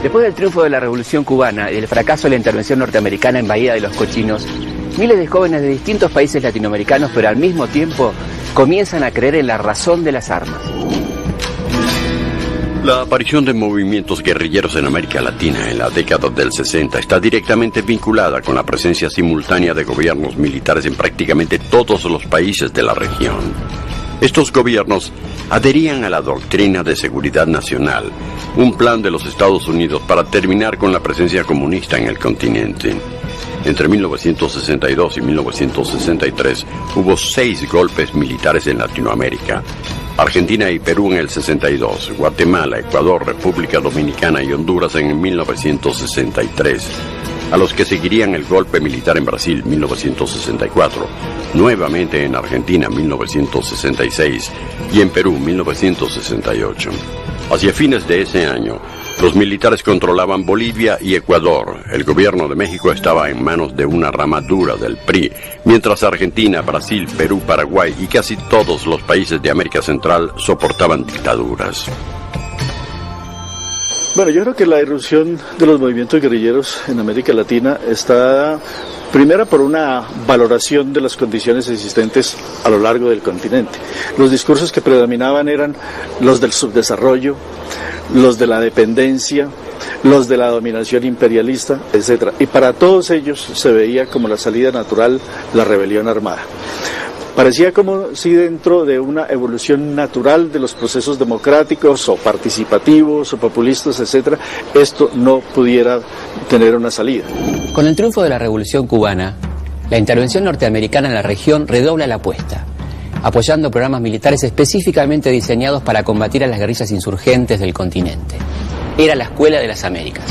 Después del triunfo de la Revolución Cubana y el fracaso de la intervención norteamericana en Bahía de los Cochinos, miles de jóvenes de distintos países latinoamericanos, pero al mismo tiempo, comienzan a creer en la razón de las armas. La aparición de movimientos guerrilleros en América Latina en la década del 60 está directamente vinculada con la presencia simultánea de gobiernos militares en prácticamente todos los países de la región. Estos gobiernos adherían a la doctrina de seguridad nacional, un plan de los Estados Unidos para terminar con la presencia comunista en el continente. Entre 1962 y 1963 hubo 6 golpes militares en Latinoamérica. Argentina y Perú en el 62, Guatemala, Ecuador, República Dominicana y Honduras en 1963, a los que seguirían el golpe militar en Brasil 1964, nuevamente en Argentina 1966 y en Perú 1968. Hacia fines de ese año, los militares controlaban Bolivia y Ecuador. El gobierno de México estaba en manos de una rama dura del PRI, mientras Argentina, Brasil, Perú, Paraguay y casi todos los países de América Central soportaban dictaduras. Bueno, yo creo que la irrupción de los movimientos guerrilleros en América Latina está primera por una valoración de las condiciones existentes a lo largo del continente. Los discursos que predominaban eran los del subdesarrollo, los de la dependencia, los de la dominación imperialista, etc. Y para todos ellos se veía como la salida natural la rebelión armada. Parecía como si dentro de una evolución natural de los procesos democráticos o participativos o populistas, etc., esto no pudiera tener una salida. Con el triunfo de la Revolución Cubana, la intervención norteamericana en la región redobla la apuesta, apoyando programas militares específicamente diseñados para combatir a las guerrillas insurgentes del continente. Era la Escuela de las Américas.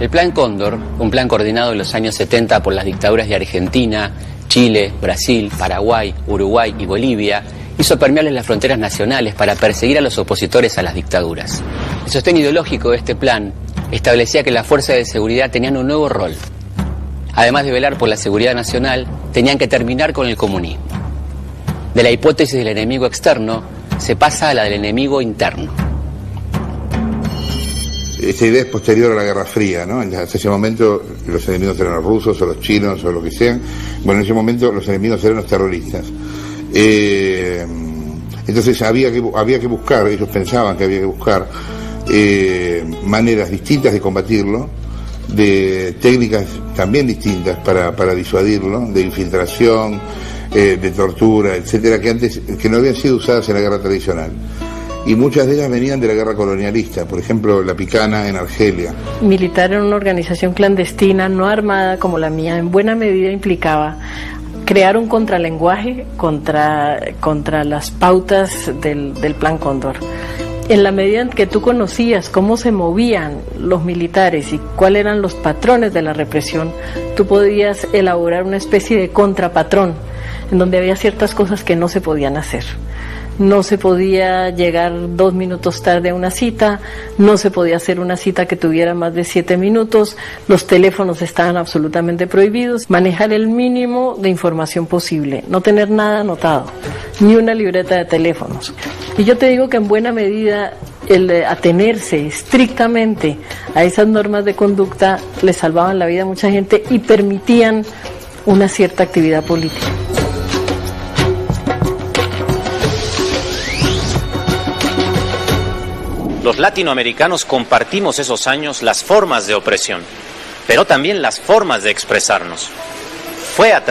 El Plan Cóndor, un plan coordinado en los años 70 por las dictaduras de Argentina, Chile, Brasil, Paraguay, Uruguay y Bolivia, hizo permeables las fronteras nacionales para perseguir a los opositores a las dictaduras. El sostén ideológico de este plan establecía que las fuerzas de seguridad tenían un nuevo rol. Además de velar por la seguridad nacional, tenían que terminar con el comunismo. De la hipótesis del enemigo externo se pasa a la del enemigo interno. Esta idea es posterior a la Guerra Fría, ¿no? Hasta ese momento los enemigos eran los rusos o los chinos o lo que sean. Bueno, en ese momento los enemigos eran los terroristas. Entonces había que buscar, ellos pensaban que había que buscar maneras distintas de combatirlo, de técnicas también distintas para disuadirlo, de infiltración, de tortura, etcétera, que no habían sido usadas en la guerra tradicional. Y muchas de ellas venían de la guerra colonialista, por ejemplo, la Picana en Argelia. Militar en una organización clandestina, no armada como la mía, en buena medida implicaba crear un contralenguaje contra las pautas del Plan Cóndor. En la medida en que tú conocías cómo se movían los militares y cuáles eran los patrones de la represión, tú podías elaborar una especie de contrapatrón, en donde había ciertas cosas que no se podían hacer. No se podía llegar 2 minutos tarde a una cita, no se podía hacer una cita que tuviera más de 7 minutos, los teléfonos estaban absolutamente prohibidos, manejar el mínimo de información posible, no tener nada anotado, ni una libreta de teléfonos. Y yo te digo que en buena medida el atenerse estrictamente a esas normas de conducta le salvaban la vida a mucha gente y permitían una cierta actividad política. Los latinoamericanos compartimos esos años las formas de opresión, pero también las formas de expresarnos. Fue a través